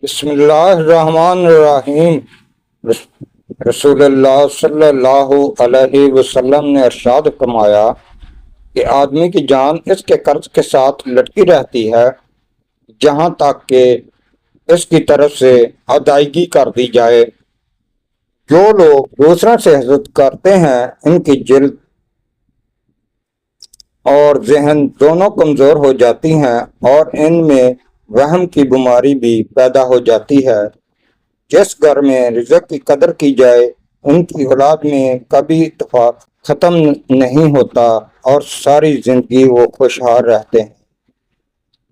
بسم اللہ الرحمن الرحیم۔ رسول اللہ صلی اللہ علیہ وسلم نے ارشاد فرمایا کہ آدمی کی جان اس کے قرض کے ساتھ لٹکی رہتی ہے جہاں تک کہ اس کی طرف سے ادائیگی کر دی جائے۔ جو لوگ دوسروں سے حسد کرتے ہیں ان کی جلد اور ذہن دونوں کمزور ہو جاتی ہیں اور ان میں وہم کی بیماری بھی پیدا ہو جاتی ہے۔ جس گھر میں رزق کی قدر کی جائے ان کی اولاد میں کبھی اتفاق ختم نہیں ہوتا اور ساری زندگی وہ خوشحال رہتے ہیں۔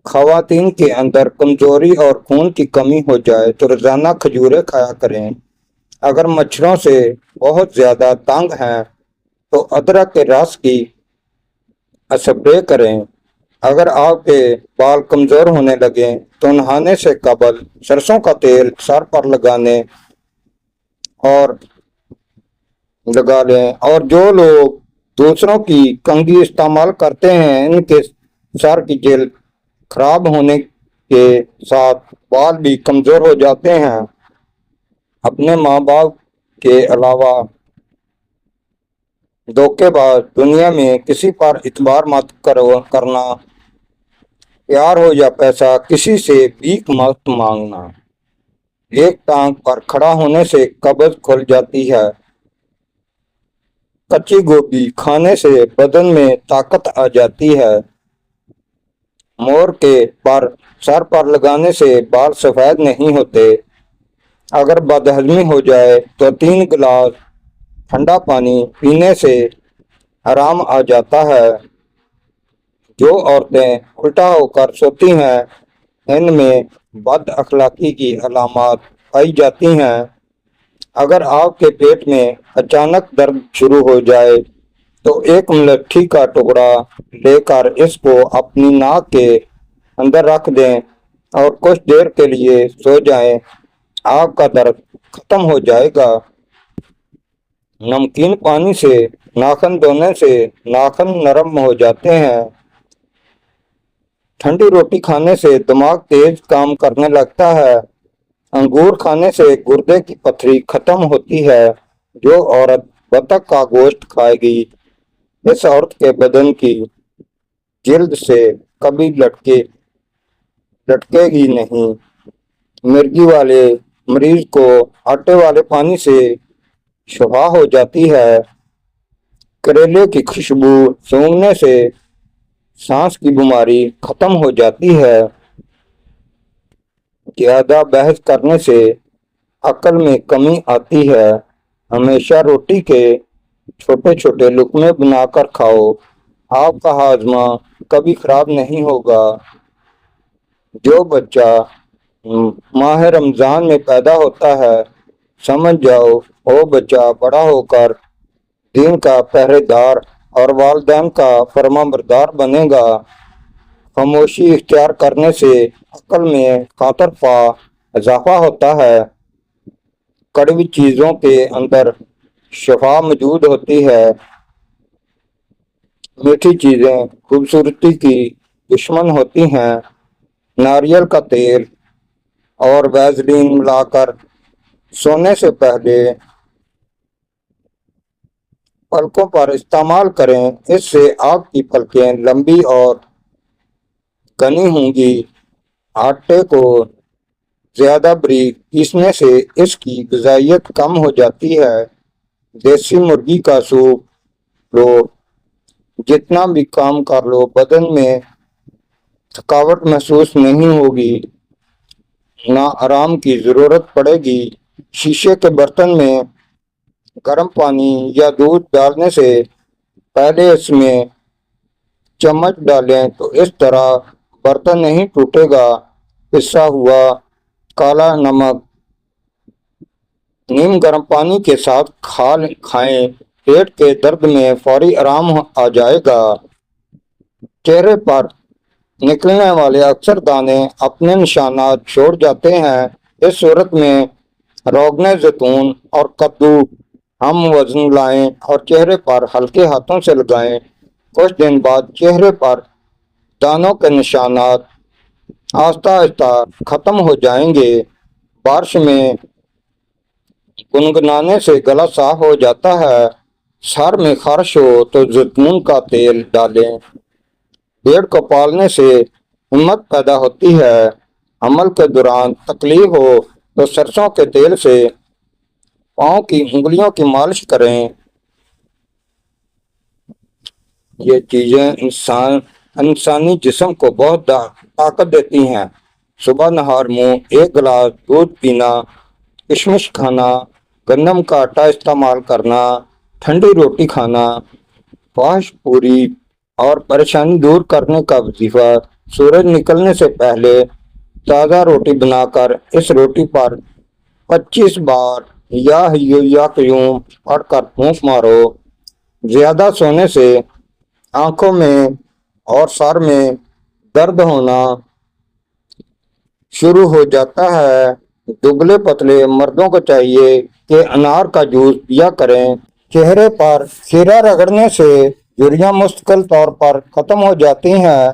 خواتین کے اندر کمزوری اور خون کی کمی ہو جائے تو روزانہ کھجوریں کھایا کریں۔ اگر مچھروں سے بہت زیادہ تنگ ہیں تو ادرک کے رس کی اسپرے کریں۔ اگر آپ کے بال کمزور ہونے لگیں تو نہانے سے قبل سرسوں کا تیل سر پر لگا لیں۔ اور جو لوگ دوسروں کی کنگھی استعمال کرتے ہیں ان کے سر کی جلد خراب ہونے کے ساتھ بال بھی کمزور ہو جاتے ہیں۔ اپنے ماں باپ کے علاوہ دھوکے باز دنیا میں کسی پر اعتبار مت کرنا۔ پیار ہو یا پیسہ کسی سے بھیک مت مانگنا۔ ایک ٹانگ پر کھڑا ہونے سے قبض کھل جاتی ہے۔ کچی گوبھی کھانے سے بدن میں طاقت آ جاتی ہے۔ مور کے پر سر پر لگانے سے بال سفید نہیں ہوتے۔ اگر بدہضمی ہو جائے تو 3 گلاس ٹھنڈا پانی پینے سے آرام آ جاتا ہے۔ جو عورتیں الٹا ہو کر سوتی ہیں ان میں بد اخلاقی کی علامات پائی جاتی ہیں۔ اگر آپ کے پیٹ میں اچانک درد شروع ہو جائے تو ایک ملٹھی کا ٹکڑا لے کر اس کو اپنی ناک کے اندر رکھ دیں اور کچھ دیر کے لیے سو جائیں، آپ کا درد ختم ہو جائے گا۔ نمکین پانی سے ناخن دھونے سے ناخن نرم ہو جاتے ہیں۔ ٹھنڈی روٹی کھانے سے دماغ تیز کام کرنے لگتا ہے۔ انگور کھانے سے گردے کی پتھری ختم ہوتی ہے۔ جو عورت بطخ کا گوشت کھائے گی اس عورت کے بدن کی جلد سے کبھی لٹکے گی نہیں۔ مرگی والے مریض کو آٹے والے پانی سے شفا ہو جاتی ہے۔ کریلے کی خوشبو سونگھنے سے سانس کی بیماری ختم ہو جاتی ہے۔ زیادہ بحث کرنے سے عقل میں کمی آتی ہے۔ ہمیشہ روٹی کے چھوٹے چھوٹے لقمے بنا کر کھاؤ، آپ کا ہاضمہ کبھی خراب نہیں ہوگا۔ جو بچہ ماہ رمضان میں پیدا ہوتا ہے سمجھ جاؤ وہ بچہ بڑا ہو کر دین کا پہرے دار اور والدین کا فرما بردار بنے گا۔ خاموشی اختیار کرنے سے عقل میں خاطر خواہ اضافہ ہوتا ہے۔ کڑوی چیزوں کے اندر شفا موجود ہوتی ہے۔ میٹھی چیزیں خوبصورتی کی دشمن ہوتی ہیں۔ ناریل کا تیل اور ویزلین ملا کر سونے سے پہلے پلکوں پر استعمال کریں، اس سے آپ کی پلکیں لمبی اور گھنی ہوں گی۔ آٹے کو زیادہ باریک پیسنے سے اس کی غذائیت کم ہو جاتی ہے۔ دیسی مرغی کا سوپ لو، جتنا بھی کام کر لو بدن میں تھکاوٹ محسوس نہیں ہوگی، نہ آرام کی ضرورت پڑے گی۔ شیشے کے برتن میں گرم پانی یا دودھ ڈالنے سے پہلے اس میں چمچ ڈالیں تو اس طرح برتن نہیں ٹوٹے گا۔ پسا ہوا کالا نمک نیم گرم پانی کے ساتھ کھائیں، پیٹ کے درد میں فوری آرام آ جائے گا۔ چہرے پر نکلنے والے اکثر دانے اپنے نشانات چھوڑ جاتے ہیں۔ اس صورت میں روغن زیتون اور کدو ہم وزن لائیں اور چہرے پر ہلکے ہاتھوں سے لگائیں۔ کچھ دن بعد چہرے پر دانوں کے نشانات آہستہ آہستہ ختم ہو جائیں گے۔ بارش میں گنگنانے سے گلا صاف ہو جاتا ہے۔ سر میں خارش ہو تو زیتون کا تیل ڈالیں۔ بھیڑ کو پالنے سے ہمت پیدا ہوتی ہے۔ حمل کے دوران تکلیف ہو تو سرسوں کے تیل سے پاؤں کی انگلیوں کی مالش کریں۔ یہ چیزیں انسانی جسم کو بہت طاقت دیتی ہیں۔ صبح نہار منہ 1 گلاس دودھ پینا، کشمش کھانا، گندم کا آٹا استعمال کرنا، ٹھنڈی روٹی کھانا، فحش پوری اور پریشانی دور کرنے کا وظیفہ۔ سورج نکلنے سے پہلے تازہ روٹی بنا کر اس روٹی پر 25 بار یا حیو یا قیوم پڑھ کر پھونک مارو۔ زیادہ سونے سے آنکھوں میں اور سر میں درد ہونا شروع ہو جاتا ہے۔ دبلے پتلے مردوں کو چاہیے کہ انار کا جوس پیا کریں۔ چہرے پر کھیرا رگڑنے سے جھریاں مستقل طور پر ختم ہو جاتی ہیں۔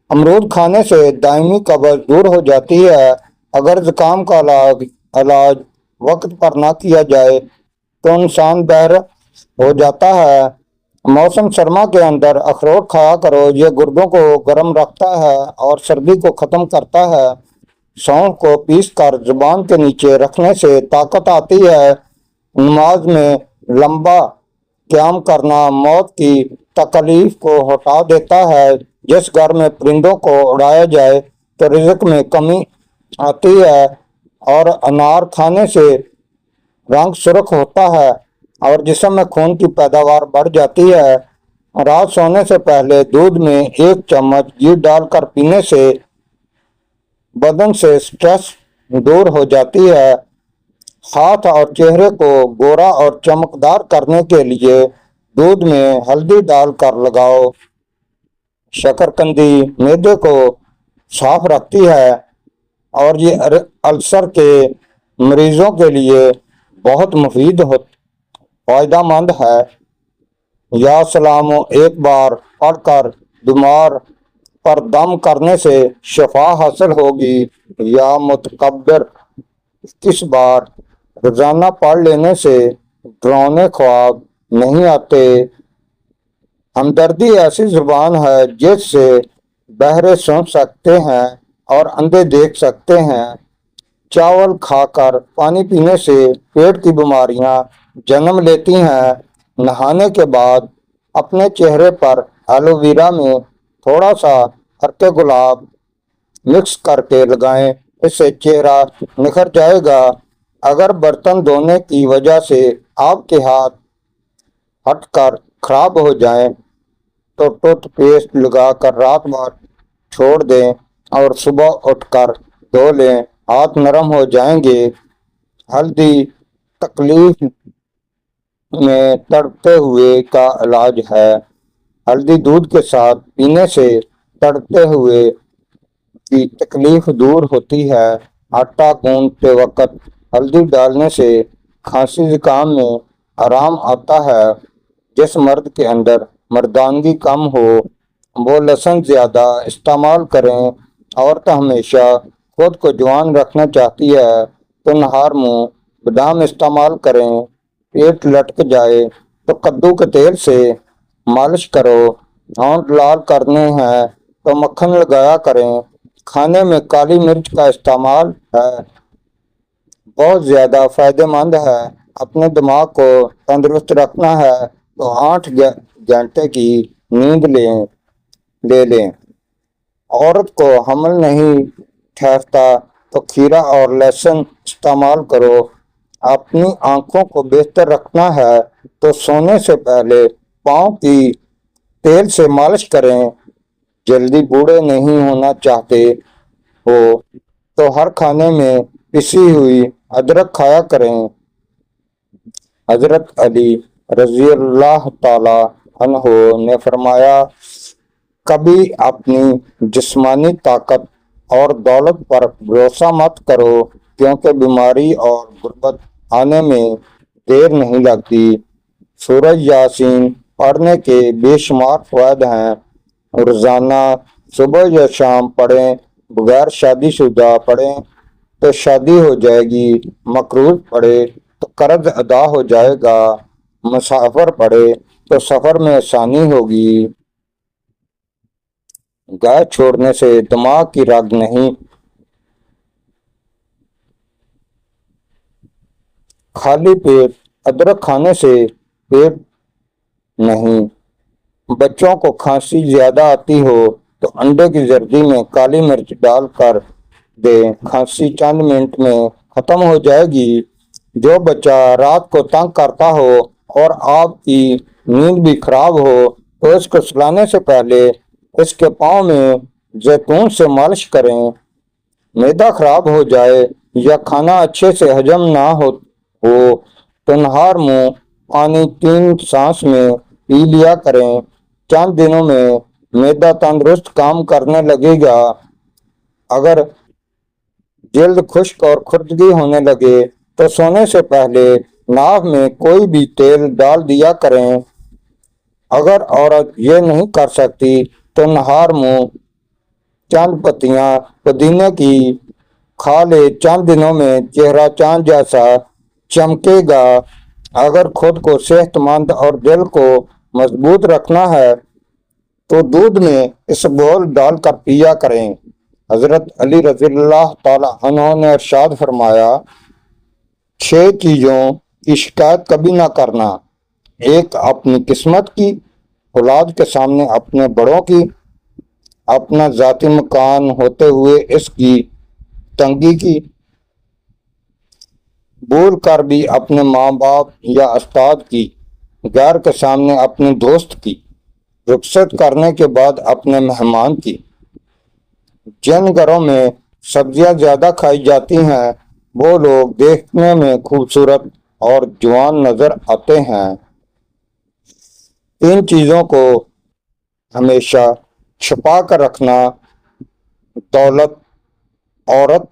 امرود کھانے سے دائمی قبض دور ہو جاتی ہے۔ اگر زکام کا علاج وقت پر نہ کیا جائے تو انسان بہر ہو جاتا ہے۔ موسم سرما کے اندر اخروٹ کھایا کرو، یہ گردوں کو گرم رکھتا ہے اور سردی کو ختم کرتا ہے۔ سونف کو پیس کر زبان کے نیچے رکھنے سے طاقت آتی ہے۔ نماز میں لمبا قیام کرنا موت کی تکلیف کو ہٹا دیتا ہے۔ جس گھر میں پرندوں کو اڑایا جائے تو رزق میں کمی آتی ہے، اور انار کھانے سے رنگ سرخ ہوتا ہے اور جسم میں خون کی پیداوار بڑھ جاتی ہے۔ رات سونے سے پہلے دودھ میں 1 چمچ گھی ڈال کر پینے سے بدن سے سٹریس دور ہو جاتی ہے۔ ہاتھ اور چہرے کو گورا اور چمکدار کرنے کے لیے دودھ میں ہلدی ڈال کر لگاؤ۔ شکرکندی معدے کو صاف رکھتی ہے اور یہ السر کے مریضوں کے لیے بہت مفید فائدہ مند ہے۔ یا سلام 1 بار پڑھ کر بیمار پر دم کرنے سے شفا حاصل ہوگی، یا متکبر 21 بار روزانہ پڑھ لینے سے ڈراؤنے خواب نہیں آتے۔ ہمدردی ایسی زبان ہے جس سے بہرے سن سکتے ہیں اور اندھے دیکھ سکتے ہیں۔ چاول کھا کر پانی پینے سے پیٹ کی بیماریاں جنم لیتی ہیں۔ نہانے کے بعد اپنے چہرے پر ایلو ویرا میں تھوڑا سا عرق گلاب مکس کر کے لگائیں، اس سے چہرہ نکھر جائے گا۔ اگر برتن دھونے کی وجہ سے آپ کے ہاتھ ہٹ کر خراب ہو جائیں تو ٹوتھ پیسٹ لگا کر رات بھر چھوڑ دیں اور صبح اٹھ کر دھو لیں، ہاتھ نرم ہو جائیں گے۔ ہلدی تکلیف میں تڑپتے ہوئے کا علاج ہے۔ ہلدی دودھ کے ساتھ پینے سے تڑپتے ہوئے کی تکلیف دور ہوتی ہے۔ آٹا گوندتے وقت ہلدی ڈالنے سے کھانسی زکام میں آرام آتا ہے۔ جس مرد کے اندر مردانگی کم ہو وہ لہسن زیادہ استعمال کریں۔ عورت ہمیشہ خود کو جوان رکھنا چاہتی ہے تو نہار منہ بادام استعمال کریں۔ پیٹ لٹک جائے تو کدو کے تیل سے مالش کرو۔ ہونٹ لال کرنے ہیں تو مکھن لگایا کریں۔ کھانے میں کالی مرچ کا استعمال ہے بہت زیادہ فائدہ مند ہے۔ اپنے دماغ کو تندرست رکھنا ہے تو 8 گھنٹے کی نیند لے لیں۔ عورت کو حمل نہیں ٹھہرتا تو کھیرا اور لہسن استعمال کرو۔ اپنی آنکھوں کو بہتر رکھنا ہے تو سونے سے پہلے پاؤں کی تیل سے مالش کریں۔ جلدی بوڑھے نہیں ہونا چاہتے ہو تو ہر کھانے میں پسی ہوئی ادرک کھایا کریں۔ حضرت علی رضی اللہ تعالی عنہ نے فرمایا، کبھی اپنی جسمانی طاقت اور دولت پر بھروسہ مت کرو، کیونکہ بیماری اور غربت آنے میں دیر نہیں لگتی۔ سورہ یاسین پڑھنے کے بے شمار فوائد ہیں۔ روزانہ صبح یا شام پڑھیں، بغیر شادی شدہ پڑھیں تو شادی ہو جائے گی، مقروض پڑے تو قرض ادا ہو جائے گا، مسافر پڑے تو سفر میں آسانی ہوگی۔ گائے چھوڑنے سے دماغ کی رگ نہیں، خالی پیٹ ادرک کھانے سے پیٹ نہیں۔ بچوں کو کھانسی زیادہ آتی ہو تو انڈے کی زردی میں کالی مرچ ڈال کر دیں، کھانسی چند منٹ میں ختم ہو جائے گی۔ جو بچہ رات کو تنگ کرتا ہو اور آپ کی نیند بھی خراب ہو تو اس کو سلانے سے پہلے اس کے پاؤں میں زیتون سے مالش کریں۔ معدہ خراب ہو جائے یا کھانا اچھے سے ہضم نہ ہو تو نہار منہ پانی 3 سانس میں پی لیا کریں۔ چند دنوں میں معدہ تندرست کام کرنے لگے گا۔ اگر جلد خشک اور کھردگی ہونے لگے تو سونے سے پہلے ناک میں کوئی بھی تیل ڈال دیا کریں۔ اگر عورت یہ نہیں کر سکتی تو نہار منہ چند پتیاں پودینے کی کھا لے، چند دنوں میں چہرہ چاند جیسا چمکے گا۔ اگر خود کو صحت مند اور دل کو مضبوط رکھنا ہے تو دودھ میں اسبگول ڈال کر پیا کریں۔ حضرت علی رضی اللہ تعالی عنہ نے ارشاد فرمایا، 6 چیزوں کی شکایت کبھی نہ کرنا: 1 اپنی قسمت کی، اولاد کے سامنے اپنے بڑوں کی، اپنا ذاتی مکان ہوتے ہوئے اس کی تنگی کی، بھول کر بھی اپنے ماں باپ یا استاد کی، غیر کے سامنے اپنے دوست کی، رخصت کرنے کے بعد اپنے مہمان کی۔ جن گھروں میں سبزیاں زیادہ کھائی جاتی ہیں وہ لوگ دیکھنے میں خوبصورت اور جوان نظر آتے ہیں۔ 3 چیزوں کو ہمیشہ چھپا کر رکھنا: دولت، عورت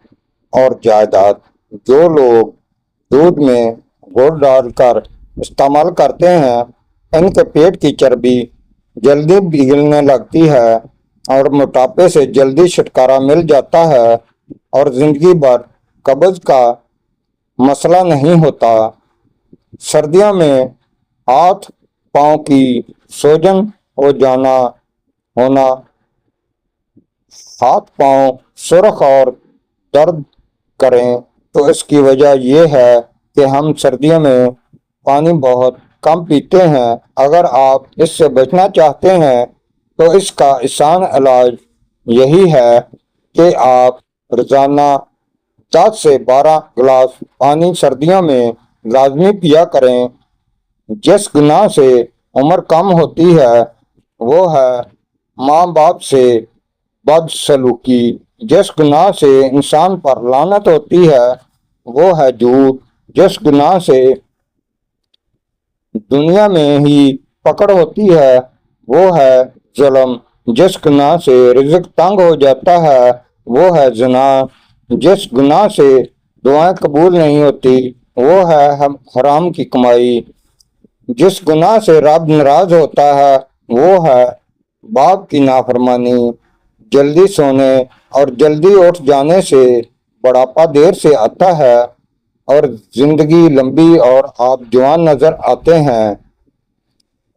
اور جائیداد۔ جو لوگ دودھ میں گڑ ڈال کر استعمال کرتے ہیں ان کے پیٹ کی چربی جلدی پگھلنے لگتی ہے اور موٹاپے سے جلدی چھٹکارا مل جاتا ہے اور زندگی بھر قبض کا مسئلہ نہیں ہوتا۔ سردیوں میں ہاتھ پاؤں کی سوجن ہونا، ہاتھ پاؤں سرخ اور درد کریں تو اس کی وجہ یہ ہے کہ ہم سردیوں میں پانی بہت کم پیتے ہیں۔ اگر آپ اس سے بچنا چاہتے ہیں تو اس کا آسان علاج یہی ہے کہ آپ روزانہ 10 سے 12 گلاس پانی سردیوں میں لازمی پیا کریں۔ جس گناہ سے عمر کم ہوتی ہے وہ ہے ماں باپ سے بد سلوکی۔ جس گناہ سے انسان پر لعنت ہوتی ہے وہ ہے جھوٹ۔ جس گناہ سے دنیا میں ہی پکڑ ہوتی ہے وہ ہے ظلم۔ جس گناہ سے رزق تنگ ہو جاتا ہے وہ ہے زنا۔ جس گناہ سے دعائیں قبول نہیں ہوتی وہ ہے حرام کی کمائی۔ جس گناہ سے رب ناراض ہوتا ہے وہ ہے باپ کی نافرمانی۔ جلدی سونے اور جلدی اٹھ جانے سے بڑھاپا دیر سے آتا ہے اور زندگی لمبی اور آپ جوان نظر آتے ہیں۔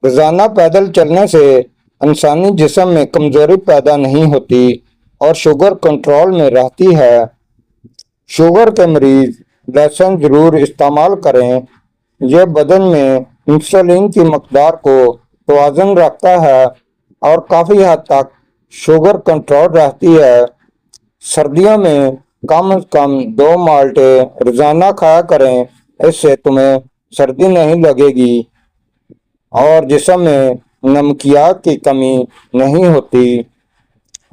روزانہ پیدل چلنے سے انسانی جسم میں کمزوری پیدا نہیں ہوتی اور شوگر کنٹرول میں رہتی ہے۔ شوگر کے مریض لہسن ضرور استعمال کریں۔ یہ بدن میں انسولین کی مقدار کو توازن رکھتا ہے اور کافی حد تک شوگر کنٹرول رہتی ہے۔ سردیوں میں کم از کم 2 مالٹے روزانہ کھایا کریں، اس سے تمہیں سردی نہیں لگے گی اور جسم میں نمکیات کی کمی نہیں ہوتی۔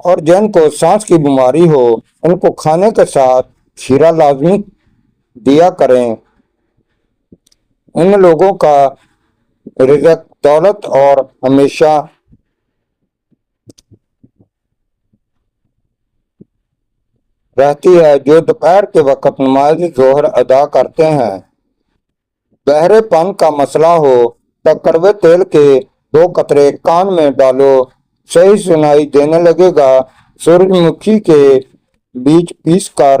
اور جن کو سانس کی بیماری ہو ان کو کھانے کے ساتھ کھیرا لازمی دیا کریں۔ ان لوگوں کا رزق دولت اور ہمیشہ رہتی ہے جو دوپہر کے وقت نماز ظہر ادا کرتے ہیں۔ بہرے پن کا مسئلہ ہو تو کڑوے تیل کے 2 قطرے کان میں ڈالو، صحیح سنائی دینے لگے گا۔ سورج مکھی کے بیج پیس کر